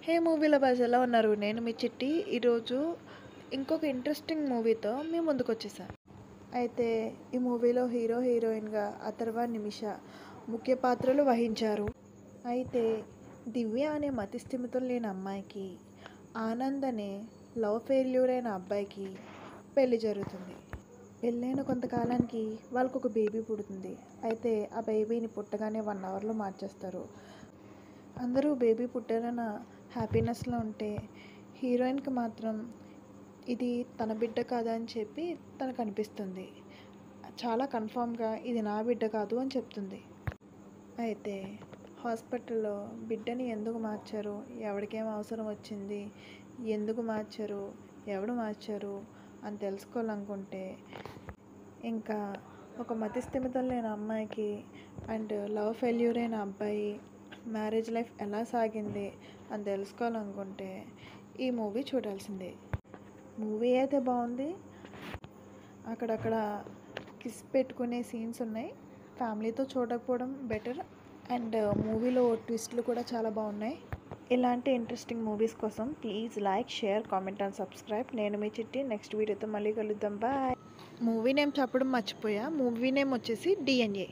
హే movie lovers ఎలా ఉన్నారు? నేను మీ చిట్టి. ఈరోజు ఇంకొక ఇంట్రెస్టింగ్ మూవీతో మీ ముందుకొచ్చేసా. అయితే ఈ మూవీలో హీరో హీరోయిన్గా అథర్వ నిమిష ముఖ్య పాత్రలు వహించారు. అయితే దివ్య అనే మతిస్థిమితం లేని అమ్మాయికి ఆనంద్ అనే లవ్ ఫెయిల్యూర్ అయిన అబ్బాయికి పెళ్లి జరుగుతుంది. పెళ్ళైన కొంతకాలానికి వాళ్ళకు ఒక బేబీ పుడుతుంది. అయితే ఆ బేబీని పుట్టగానే 1 అవర్లో మార్చేస్తారు. అందరూ బేబీ పుట్టారన్న హ్యాపీనెస్లో ఉంటే హీరోయిన్కి మాత్రం ఇది తన బిడ్డ కాదా అని చెప్పి తనకు అనిపిస్తుంది. చాలా కన్ఫామ్గా ఇది నా బిడ్డ కాదు అని చెప్తుంది. అయితే హాస్పిటల్లో బిడ్డని ఎందుకు మార్చారు, ఎవరికేం అవసరం వచ్చింది, ఎందుకు మార్చారు, ఎవడు మార్చారు అని తెలుసుకోవాలనుకుంటే ఇంకా ఒక మతిస్థిమితం లేని అమ్మాయికి అండ్ లవ్ ఫెయిల్యూర్ అయిన అబ్బాయి మ్యారేజ్ లైఫ్ ఎలా సాగింది అని తెలుసుకోవాలనుకుంటే ఈ మూవీ చూడాల్సిందే. మూవీ అయితే బాగుంది. అక్కడక్కడ కిస్ పెట్టుకునే సీన్స్ ఉన్నాయి. ఫ్యామిలీతో చూడకపోవడం బెటర్. అండ్ మూవీలో ట్విస్ట్లు కూడా చాలా బాగున్నాయి. ఇలాంటి ఇంట్రెస్టింగ్ మూవీస్ కోసం please like, share, comment and subscribe. నేను మీ చిట్టి. నెక్స్ట్ వీడియోతో మళ్ళీ కలుద్దాం. బాయ్. మూవీ నేమ్ చెప్పడం మర్చిపోయా. మూవీ నేమ్ వచ్చేసి DNA.